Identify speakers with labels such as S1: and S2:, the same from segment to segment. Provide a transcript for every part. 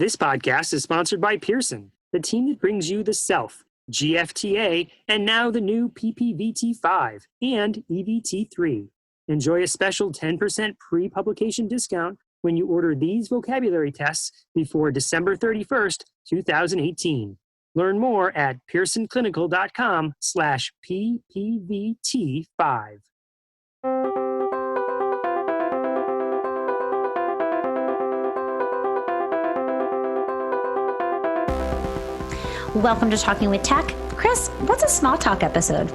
S1: This podcast is sponsored by Pearson, the team that brings you the Self, GFTA, and now the new PPVT5 and EVT3. Enjoy a special 10% pre-publication discount when you order these vocabulary tests before December 31st, 2018. Learn more at pearsonclinical.com/PPVT5.
S2: Welcome to Talking with Tech. Chris, what's a small talk episode?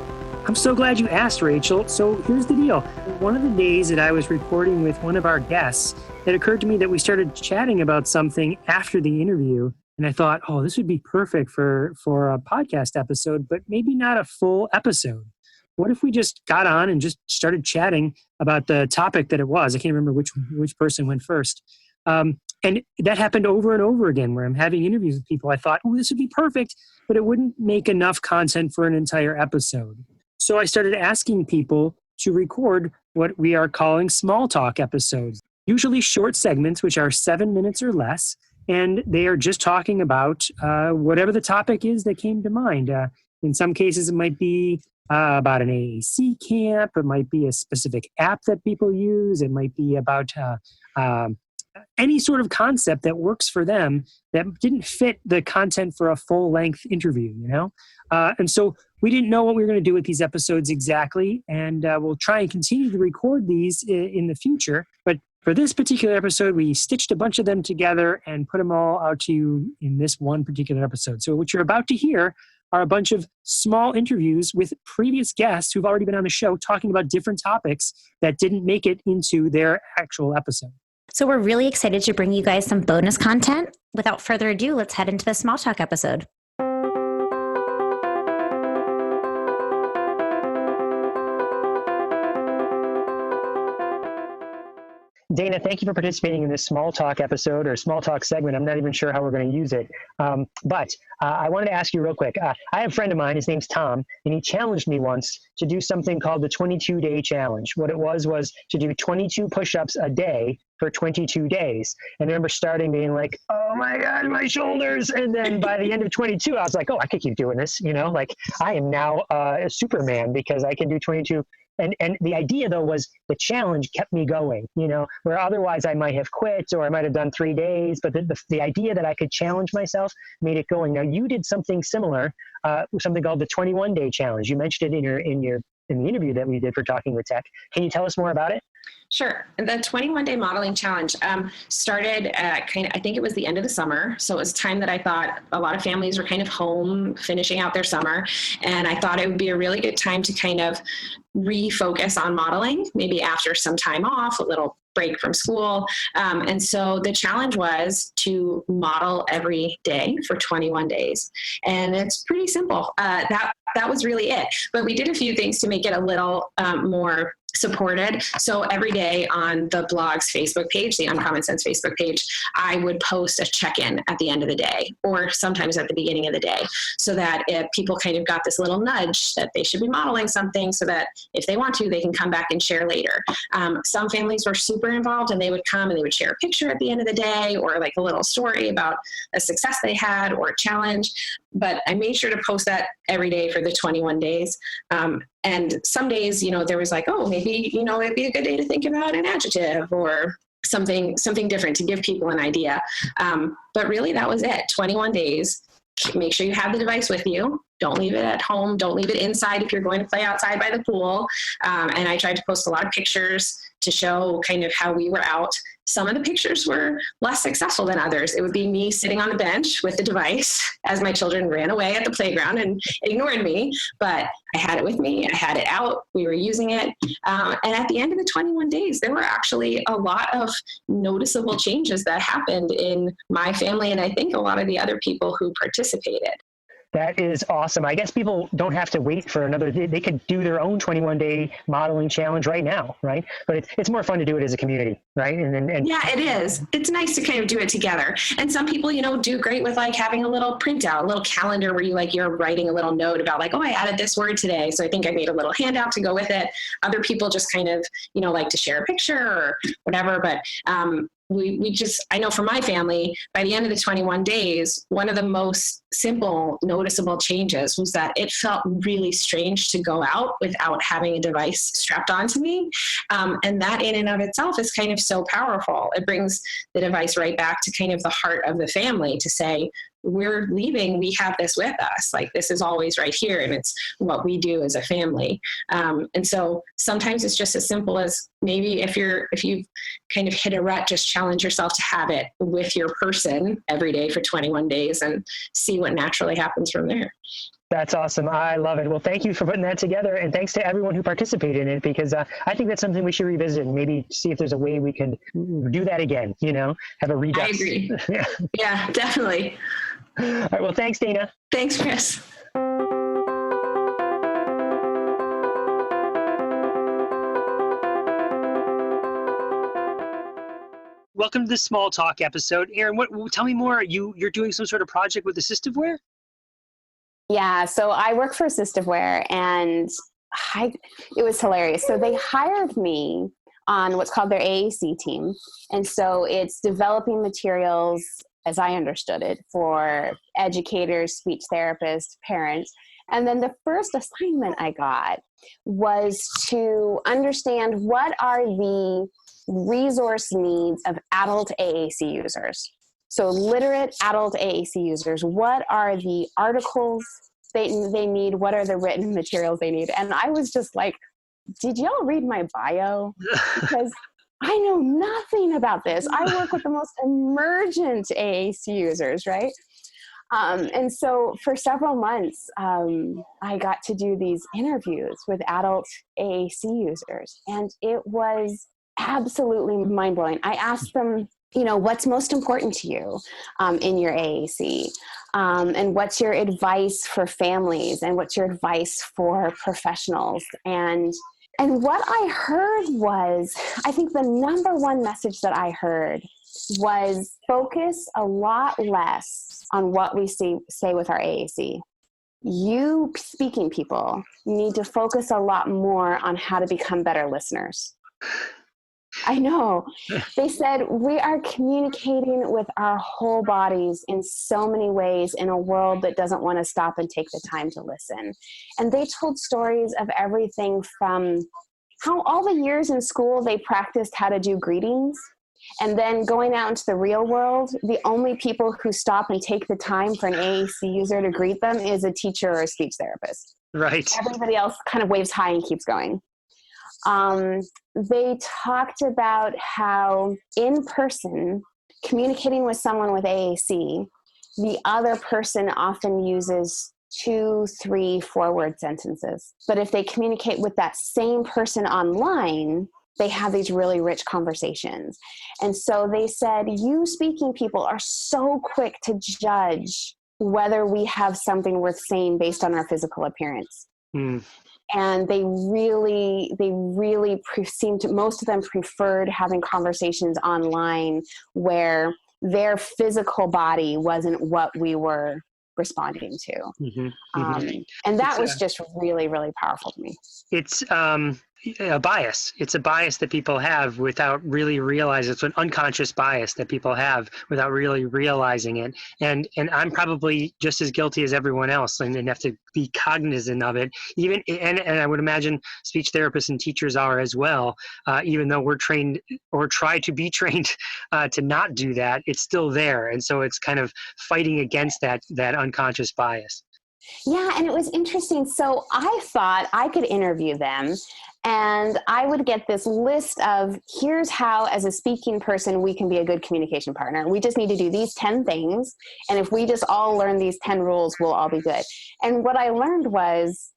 S1: I'm so glad you asked, Rachel. So here's the deal. One of the days that I was recording with one of our guests, it occurred to me that we started chatting about something after the interview. And I thought, oh, this would be perfect for a podcast episode, but maybe not a full episode. What if we just got on and just started chatting about the topic that it was? I can't remember which person went first. And that happened over and over again where I'm having interviews with people. I thought, oh, this would be perfect, but it wouldn't make enough content for an entire episode. So I started asking people to record what we are calling small talk episodes, usually short segments, which are 7 minutes or less. And they are just talking about whatever the topic is that came to mind. In some cases, it might be about an AAC camp. It might be a specific app that people use. It might be about any sort of concept that works for them that didn't fit the content for a full-length interview, you know? And so we didn't know what we were going to do with these episodes exactly, and we'll try and continue to record these in the future. But for this particular episode, we stitched a bunch of them together and put them all out to you in this one particular episode. So what you're about to hear are a bunch of small interviews with previous guests who've already been on the show talking about different topics that didn't make it into their actual episode.
S2: So we're really excited to bring you guys some bonus content. Without further ado, let's head into the small talk episode.
S1: Dana, thank you for participating in this small talk episode or small talk segment. I'm not even sure how we're going to use it. But I wanted to ask you real quick. I have a friend of mine, his name's Tom, and he challenged me once to do something called the 22-day challenge. What it was to do 22 push-ups a day for 22 days. And I remember starting being like, oh my God, my shoulders. And then by the end of 22, I was like, oh, I could keep doing this. You know, like I am now a Superman because I can do 22. And the idea, though, was the challenge kept me going, you know, where otherwise I might have quit or I might have done 3 days. But the idea that I could challenge myself made it going. Now, you did something similar, something called the 21-day challenge. You mentioned it in the interview that we did for Talking with Tech. Can you tell us more about it?
S3: Sure. The 21-day modeling challenge started I think it was the end of the summer. So it was time that I thought a lot of families were kind of home finishing out their summer. And I thought it would be a really good time to kind of refocus on modeling, maybe after some time off, a little break from school. And so the challenge was to model every day for 21 days. And it's pretty simple. That was really it. But we did a few things to make it a little more supported. So every day on the blog's Facebook page, the Uncommon Sense Facebook page, I would post a check-in at the end of the day, or sometimes at the beginning of the day, so that if people kind of got this little nudge that they should be modeling something, so that if they want to, they can come back and share later. Some families were super involved, and they would come and they would share a picture at the end of the day, or like a little story about a success they had or a challenge. But I made sure to post that every day for the 21 days. And some days, you know, there was like, oh, maybe, you know, it'd be a good day to think about an adjective or something different to give people an idea. But really that was it. 21 days. Make sure you have the device with you. Don't leave it at home. Don't leave it inside if you're going to play outside by the pool. And I tried to post a lot of pictures to show kind of how we were out. Some of the pictures were less successful than others. It would be me sitting on the bench with the device as my children ran away at the playground and ignored me. But I had it with me. I had it out. We were using it. And at the end of the 21 days, there were actually a lot of noticeable changes that happened in my family, and I think a lot of the other people who participated.
S1: That is awesome. I guess people don't have to wait for another, they could do their own 21-day modeling challenge right now, right? But it's more fun to do it as a community, right? And
S3: yeah, it is. It's nice to kind of do it together. And some people, you know, do great with like having a little printout, a little calendar where you're writing a little note about like, oh, I added this word today. So I think I made a little handout to go with it. Other people just kind of, you know, like to share a picture or whatever. But I know for my family, by the end of the 21 days, one of the most simple, noticeable changes was that it felt really strange to go out without having a device strapped onto me. And that in and of itself is kind of so powerful. It brings the device right back to kind of the heart of the family to say, we're leaving, we have this with us. Like, this is always right here, and it's what we do as a family. And so sometimes it's just as simple as maybe if you've kind of hit a rut, just challenge yourself to have it with your person every day for 21 days and see what naturally happens from there.
S1: That's awesome. I love it. Well, thank you for putting that together, and thanks to everyone who participated in it, because I think that's something we should revisit and maybe see if there's a way we could do that again, have a redux.
S3: I agree. Yeah, definitely.
S1: All right. Well, thanks, Dana.
S3: Thanks, Chris.
S1: Welcome to the Small Talk episode. Erin, tell me more. You're doing some sort of project with AssistiveWare?
S4: Yeah, so I work for AssistiveWare, and it was hilarious. So they hired me on what's called their AAC team. And so it's developing materials, as I understood it, for educators, speech therapists, parents. And then the first assignment I got was to understand what are the resource needs of adult AAC users. So literate adult AAC users, what are the articles they need? What are the written materials they need? And I was just like, did y'all read my bio? Because I know nothing about this. I work with the most emergent AAC users, right? And so for several months, I got to do these interviews with adult AAC users, and it was absolutely mind-blowing. I asked them, what's most important to you in your AAC? And what's your advice for families? And what's your advice for professionals? And what I heard was, I think the number one message that I heard was focus a lot less on what we say with our AAC. You speaking people need to focus a lot more on how to become better listeners. I know. They said we are communicating with our whole bodies in so many ways in a world that doesn't want to stop and take the time to listen. And they told stories of everything from how all the years in school they practiced how to do greetings, and then going out into the real world, the only people who stop and take the time for an AAC user to greet them is a teacher or a speech therapist.
S1: Right.
S4: Everybody else kind of waves hi and keeps going. They talked about how in person, communicating with someone with AAC, the other person often uses 2, 3, 4-word sentences. But if they communicate with that same person online, they have these really rich conversations. And so they said, you speaking people are so quick to judge whether we have something worth saying based on our physical appearance. Mm. And they really seemed to, most of them preferred having conversations online where their physical body wasn't what we were responding to. Mm-hmm, mm-hmm. And that was just really, really powerful to me.
S1: It's a bias. It's a bias that people have without really realizing. It's an unconscious bias that people have without really realizing it. And I'm probably just as guilty as everyone else, and have to be cognizant of it. Even and I would imagine speech therapists and teachers are as well. Even though we're trained or try to be trained to not do that, it's still there. And so it's kind of fighting against that unconscious bias.
S4: Yeah, and it was interesting. So I thought I could interview them and I would get this list of here's how, as a speaking person, we can be a good communication partner. We just need to do these 10 things. And if we just all learn these 10 rules, we'll all be good. And what I learned was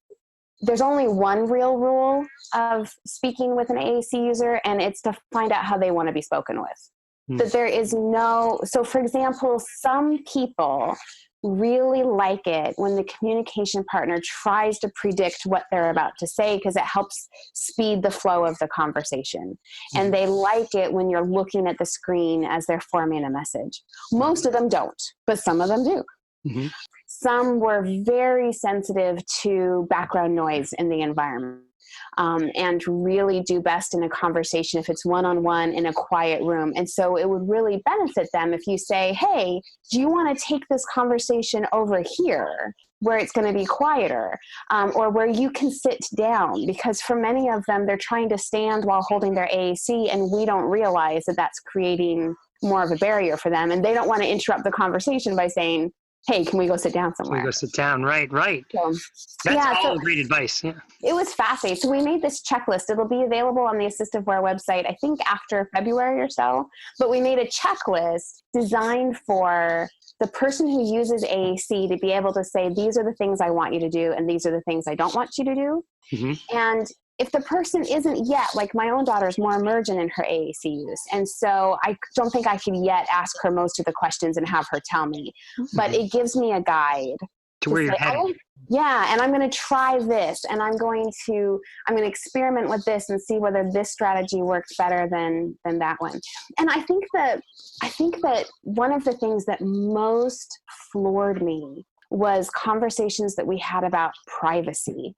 S4: there's only one real rule of speaking with an AAC user, and it's to find out how they want to be spoken with. That there is so for example, some people really like it when the communication partner tries to predict what they're about to say because it helps speed the flow of the conversation. And they like it when you're looking at the screen as they're forming a message. Most of them don't, but some of them do. Mm-hmm. Some were very sensitive to background noise in the environment. and really do best in a conversation if it's one-on-one in a quiet room. And so it would really benefit them if you say, hey, do you want to take this conversation over here where it's going to be quieter, or where you can sit down? Because for many of them, they're trying to stand while holding their AAC, and we don't realize that that's creating more of a barrier for them. And they don't want to interrupt the conversation by saying, hey, can we go sit down somewhere?
S1: Can we go sit down? Right.
S4: So,
S1: That's all great advice. Yeah.
S4: It was fascinating. So we made this checklist. It'll be available on the Assistive Wear website, I think after February or so. But we made a checklist designed for the person who uses AAC to be able to say, these are the things I want you to do, and these are the things I don't want you to do. Mm-hmm. And if the person isn't yet, like my own daughter's more emergent in her AAC use, and so I don't think I can yet ask her most of the questions and have her tell me, but it gives me a guide
S1: to where you're headed.
S4: And I'm going to try this, and I'm going to experiment with this and see whether this strategy works better than that one. And I think that one of the things that most floored me was conversations that we had about privacy.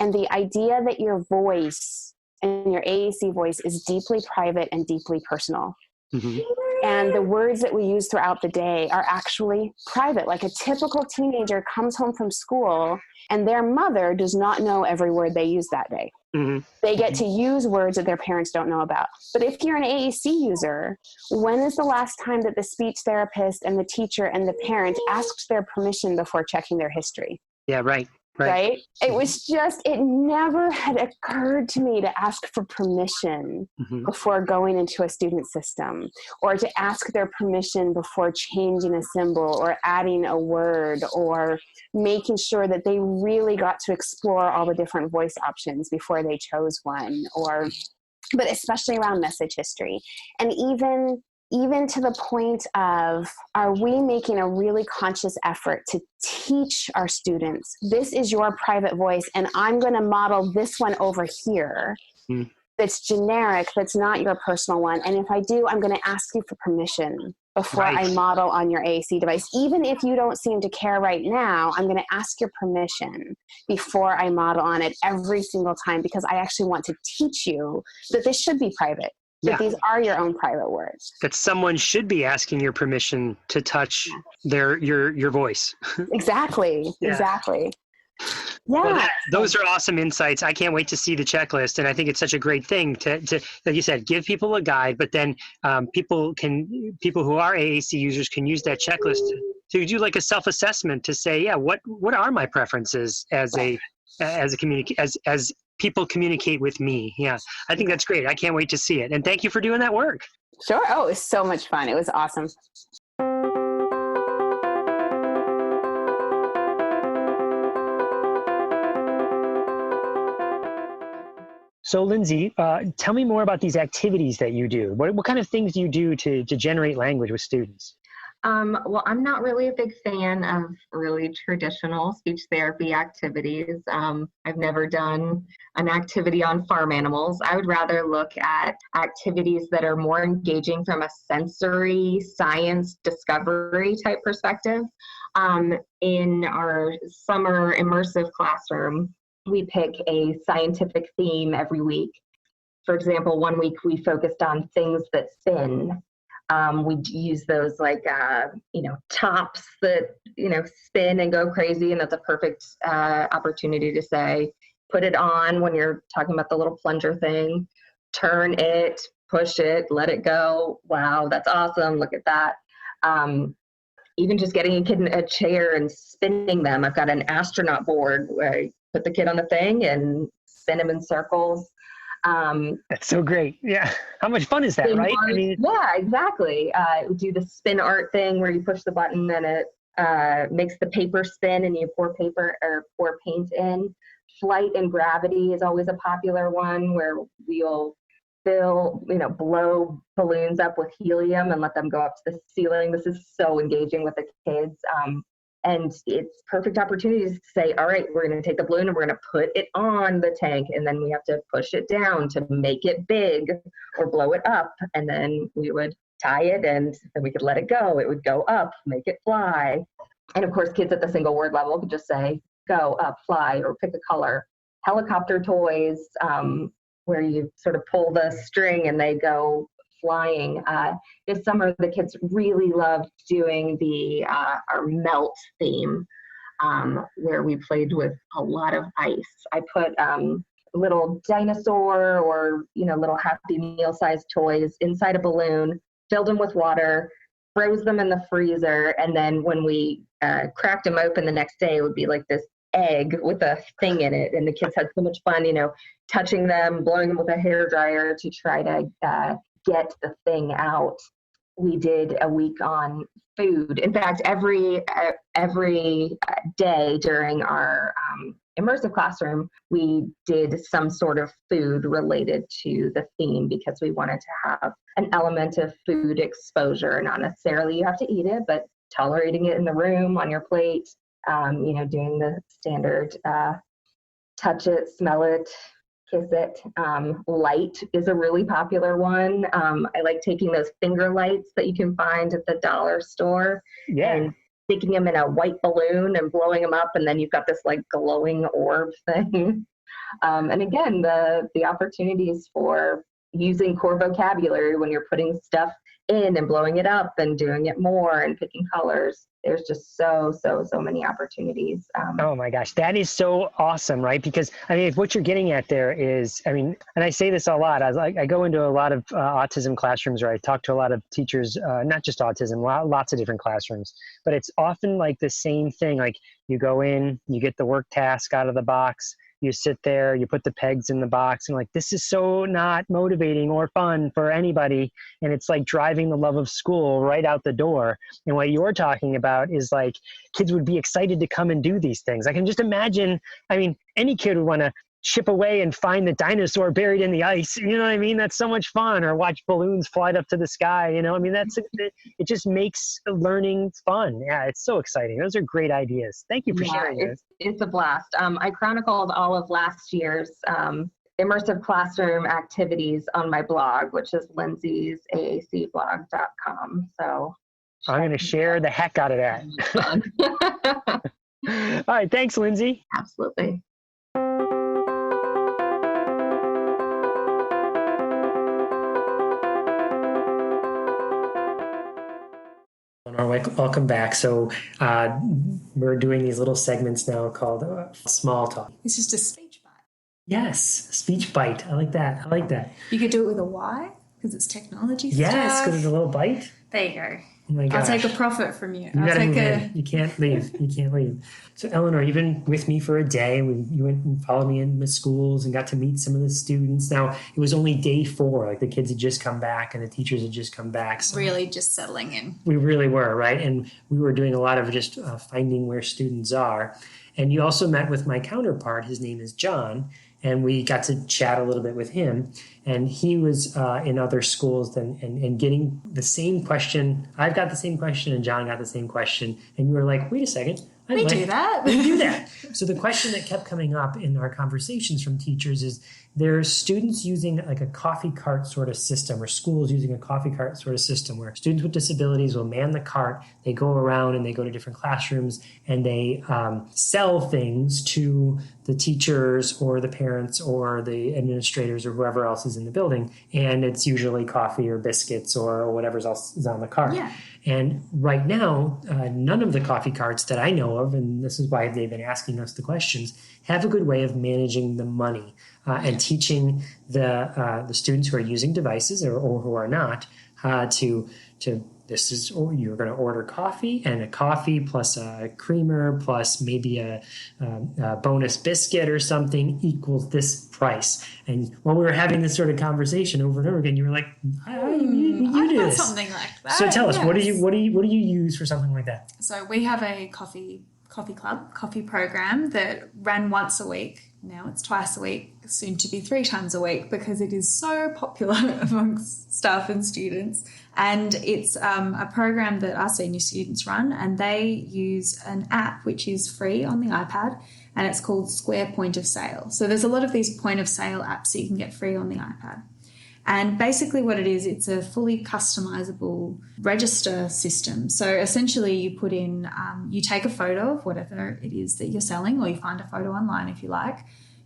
S4: And the idea that your voice and your AAC voice is deeply private and deeply personal. Mm-hmm. And the words that we use throughout the day are actually private. Like a typical teenager comes home from school and their mother does not know every word they use that day. Mm-hmm. They get to use words that their parents don't know about. But if you're an AAC user, when is the last time that the speech therapist and the teacher and the parent asked their permission before checking their history?
S1: Yeah, right.
S4: Right? It was just, it never had occurred to me to ask for permission before going into a student system, or to ask their permission before changing a symbol or adding a word, or making sure that they really got to explore all the different voice options before they chose one, but especially around message history. And even to the point of, are we making a really conscious effort to teach our students, this is your private voice, and I'm going to model this one over here that's generic, that's not your personal one. And if I do, I'm going to ask you for permission before I model on your AAC device. Even if you don't seem to care right now, I'm going to ask your permission before I model on it every single time, because I actually want to teach you that this should be private. That these are your own private words. That
S1: someone should be asking your permission to touch your voice.
S4: Exactly. Exactly. Yeah.
S1: Well, those are awesome insights. I can't wait to see the checklist. And I think it's such a great thing to like you said, give people a guide, but then people who are AAC users can use that checklist to do like a self-assessment to say, what are my preferences as people communicate with me. Yeah, I think that's great. I can't wait to see it. And thank you for doing that work.
S4: Sure. Oh, it was so much fun. It was awesome.
S1: So Lindsey, tell me more about these activities that you do. What kind of things do you do to generate language with students?
S5: Well, I'm not really a big fan of really traditional speech therapy activities. I've never done an activity on farm animals. I would rather look at activities that are more engaging from a sensory science discovery type perspective. In our summer immersive classroom, we pick a scientific theme every week. For example, one week we focused on things that spin. We use those like, tops that, spin and go crazy. And that's a perfect opportunity to say, put it on when you're talking about the little plunger thing, turn it, push it, let it go. Wow, that's awesome. Look at that. Even just getting a kid in a chair and spinning them. I've got an astronaut board where I put the kid on the thing and spin him in circles.
S1: That's so great. Yeah. How much fun is that, right?
S5: Yeah, exactly. Do the spin art thing where you push the button and it makes the paper spin and you pour paint in. Flight and gravity is always a popular one where we'll blow balloons up with helium and let them go up to the ceiling. This is so engaging with the kids. And it's perfect opportunities to say, all right, we're going to take the balloon and we're going to put it on the tank. And then we have to push it down to make it big or blow it up. And then we would tie it and then we could let it go. It would go up, make it fly. And of course, kids at the single word level could just say, go up, fly, or pick a color. helicopter toys, where you sort of pull the string and they go flying. This summer, the kids really loved doing our melt theme, where we played with a lot of ice. I put little dinosaur or, little Happy Meal sized toys inside a balloon, filled them with water, froze them in the freezer, and then when we cracked them open the next day, it would be like this egg with a thing in it. And the kids had so much fun, touching them, blowing them with a hairdryer to try to get the thing out. We did a week on food. In fact, every day during our immersive classroom, we did some sort of food related to the theme because we wanted to have an element of food exposure. Not necessarily you have to eat it, but tolerating it in the room, on your plate, doing the standard touch it, smell it, kiss it. Light is a really popular one. I like taking those finger lights that you can find at the dollar store and sticking them in a white balloon and blowing them up, and then you've got this like glowing orb thing. And again, the opportunities for using core vocabulary when you're putting stuff in and blowing it up and doing it more and picking colors. There's just so many opportunities.
S1: Oh my gosh, that is so awesome, right? Because if what you're getting at there is, and I say this a lot, I go into a lot of autism classrooms, or I talk to a lot of teachers, not just autism, lots of different classrooms, but it's often like the same thing. Like you go in, you get the work task out of the box, you sit there, you put the pegs in the box, and like, this is so not motivating or fun for anybody. And it's like driving the love of school right out the door. And what you're talking about is like, kids would be excited to come and do these things. I can just imagine, any kid would want to ship away and find the dinosaur buried in the ice. You know what I mean? That's so much fun. Or watch balloons fly up to the sky. It just makes learning fun. Yeah, it's so exciting. Those are great ideas. Thank you for sharing this.
S5: It's a blast. I chronicled all of last year's immersive classroom activities on my blog, which is lindsey'sAACblog.com. So
S1: I'm going to share the heck out of that. All right. Thanks, Lindsey.
S5: Absolutely.
S1: Welcome back. So we're doing these little segments now called Small Talk.
S6: It's just a speech bite.
S1: Yes, speech bite. I like that.
S6: You could do it with a Y because it's technology stuff.
S1: Yes, because it's a little bite.
S6: There you go.
S1: Oh my gosh.
S6: I'll take a profit from you.
S1: You can't leave. So Eleanor, you've been with me for a day. You went and followed me in the schools and got to meet some of the students. Now, it was only day 4. Like the kids had just come back and the teachers had just come back. So
S6: really just settling in.
S1: We really were, right? And we were doing a lot of just finding where students are. And you also met with my counterpart. His name is John. And we got to chat a little bit with him. And he was in other schools and getting the same question. I've got the same question and John got the same question. And you were like, wait a second.
S6: We do that.
S1: So the question that kept coming up in our conversations from teachers is, there's students using like a coffee cart sort of system, or schools using a coffee cart sort of system, where students with disabilities will man the cart. They go around and they go to different classrooms and they sell things to the teachers or the parents or the administrators or whoever else is in the building. And it's usually coffee or biscuits or whatever else is on the cart.
S6: Yeah.
S1: And right now, none of the coffee carts that I know of, and this is why they've been asking us the questions, have a good way of managing the money and teaching the students who are using devices or who are not to you're going to order coffee, and a coffee plus a creamer plus maybe a bonus biscuit or something equals this price. And when we were having this sort of conversation over and over again, you were like, you do this.
S6: Something like that.
S1: So tell us, what do you use for something like that?
S6: So we have a coffee program that ran once a week. Now it's twice a week, soon to be 3 times a week, because it is so popular amongst staff and students. And it's a program that our senior students run, and they use an app which is free on the iPad, and it's called Square Point of Sale. So there's a lot of these point of sale apps that you can get free on the iPad. And basically what it is, it's a fully customizable register system. So essentially you put in, you take a photo of whatever it is that you're selling, or you find a photo online if you like.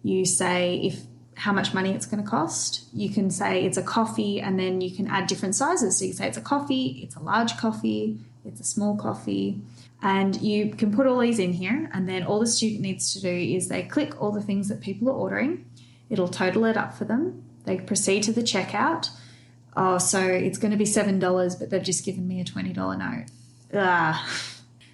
S6: You say how much money it's going to cost. You can say it's a coffee, and then you can add different sizes. So you say it's a coffee, it's a large coffee, it's a small coffee, and you can put all these in here, and then all the student needs to do is they click all the things that people are ordering. It'll total it up for them. They proceed to the checkout. Oh, so it's going to be $7, but they've just given me a $20 note.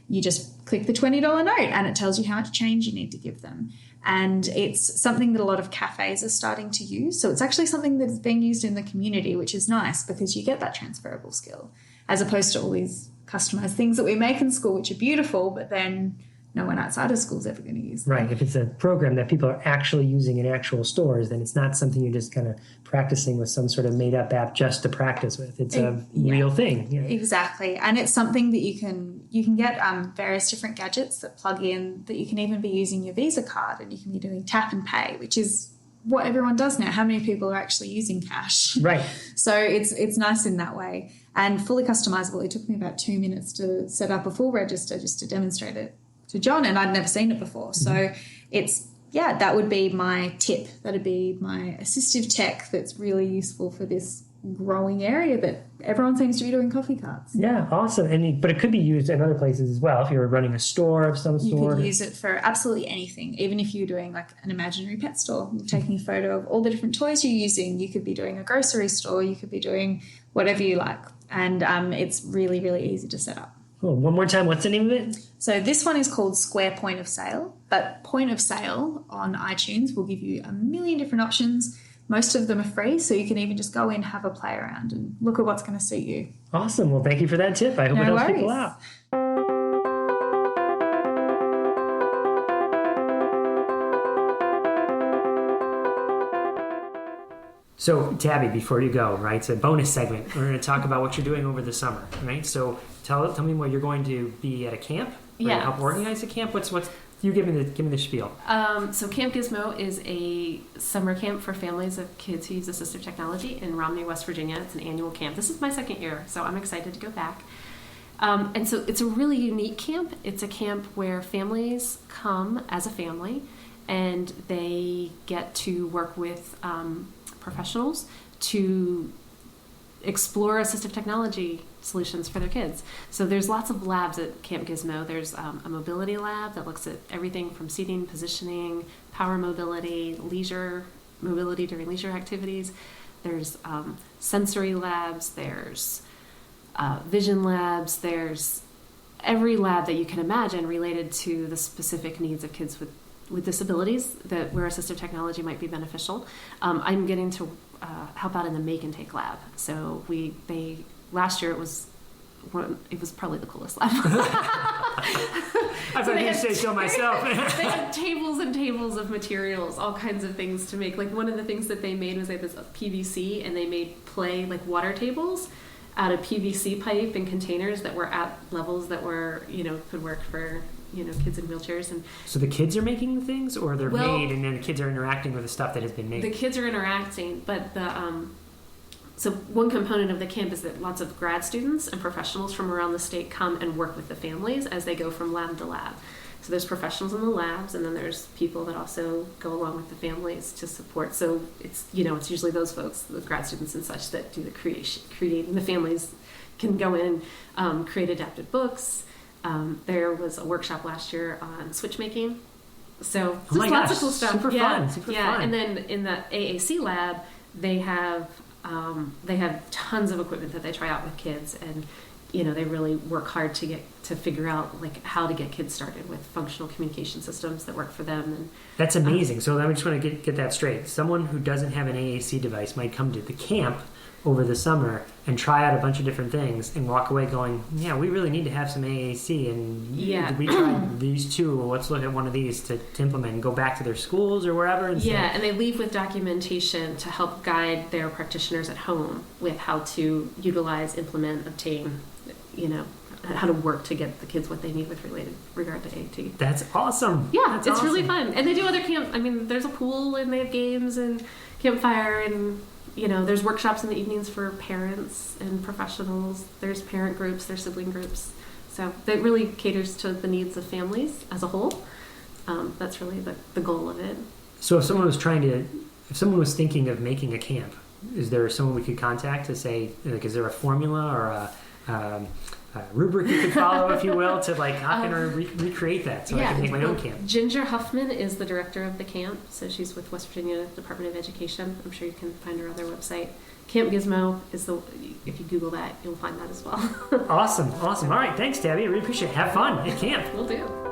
S6: You just click the $20 note and it tells you how much change you need to give them. And it's something that a lot of cafes are starting to use. So it's actually something that's being used in the community, which is nice because you get that transferable skill, as opposed to all these customized things that we make in school, which are beautiful, but then no one outside of school is ever going to use them.
S1: Right. If it's a program that people are actually using in actual stores, then it's not something you're just kind of practicing with some sort of made-up app just to practice with. It's a real thing.
S6: Exactly. And it's something that you can get various different gadgets that plug in, that you can even be using your Visa card, and you can be doing tap and pay, which is what everyone does now. How many people are actually using cash?
S1: Right.
S6: So it's nice in that way. And fully customizable. It took me about 2 minutes to set up a full register just to demonstrate it to John, and I'd never seen it before. So that would be my tip. That'd be my assistive tech that's really useful for this growing area that everyone seems to be doing coffee carts.
S1: Yeah, awesome. But it could be used in other places as well. If you're running a store of some sort.
S6: You could use it for absolutely anything. Even if you're doing like an imaginary pet store, you're taking a photo of all the different toys you're using. You could be doing a grocery store. You could be doing whatever you like. And it's really, really easy to set up.
S1: Cool. One more time, what's the name of it?
S6: So this one is called Square Point of Sale, but Point of Sale on iTunes will give you a million different options. Most of them are free, so you can even just go in, have a play around, and look at what's going to suit you.
S1: Awesome. Well, thank you for that tip. I hope it helps people out. So, Tabi, before you go, right, it's a bonus segment. We're going to talk about what you're doing over the summer, right? So, tell me what you're going to be at a camp.
S7: Yeah.
S1: Help organize a camp. What's you give me the spiel.
S7: So Camp Gizmo is a summer camp for families of kids who use assistive technology in Romney, West Virginia. It's an annual camp. This is my second year, so I'm excited to go back. And so it's a really unique camp. It's a camp where families come as a family, and they get to work with professionals to explore assistive technology solutions for their kids. So there's lots of labs at Camp Gizmo. There's a mobility lab that looks at everything from seating, positioning, power mobility, leisure mobility during leisure activities. There's sensory labs. There's vision labs. There's every lab that you can imagine related to the specific needs of kids with disabilities where assistive technology might be beneficial. I'm getting to help out in the make and take lab. So last year it was probably the coolest lab.
S1: I thought you'd say so myself.
S7: They had tables and tables of materials, all kinds of things to make. Like one of the things that they made was they had this PVC, and they made play like water tables out of PVC pipe and containers that were at levels that were, could work for, kids in wheelchairs. And
S1: so the kids are making the things, or they're made and then the kids are interacting with the stuff that has been made?
S7: The kids are interacting, but so one component of the camp is that lots of grad students and professionals from around the state come and work with the families as they go from lab to lab. So there's professionals in the labs, and then there's people that also go along with the families to support. So it's usually those folks, the grad students and such, that do the creating. The families can go in and create adapted books. There was a workshop last year on switch making. So just lots of cool stuff.
S1: Super fun.
S7: And then in the AAC lab, they have tons of equipment that they try out with kids, and they really work hard to figure out like how to get kids started with functional communication systems that work for them. And
S1: that's amazing. So I just want to get that straight. Someone who doesn't have an AAC device might come to the camp over the summer and try out a bunch of different things and walk away going, yeah, we really need to have some AAC, and we tried these two, let's look at one of these to implement and go back to their schools or wherever. And
S7: and they leave with documentation to help guide their practitioners at home with how to utilize, implement, obtain, how to work to get the kids what they need with regard to AAT.
S1: That's awesome.
S7: Yeah, it's awesome. Really fun. And they do other camp. I mean, there's a pool, and they have games and campfire, and there's workshops in the evenings for parents and professionals. There's parent groups, there's sibling groups. So that really caters to the needs of families as a whole. That's really the goal of it.
S1: So if someone was thinking of making a camp, is there someone we could contact to say, like, is there a formula or a rubric you could follow, if you will, to like how can I recreate that so I can make my own camp?
S7: Ginger Huffman is the director of the camp, so she's with West Virginia Department of Education. I'm sure you can find her other website. Camp Gizmo is if you Google that, you'll find that as well.
S1: Awesome. All right, thanks, Tabi. I really appreciate it. Have fun at camp.
S7: Will do.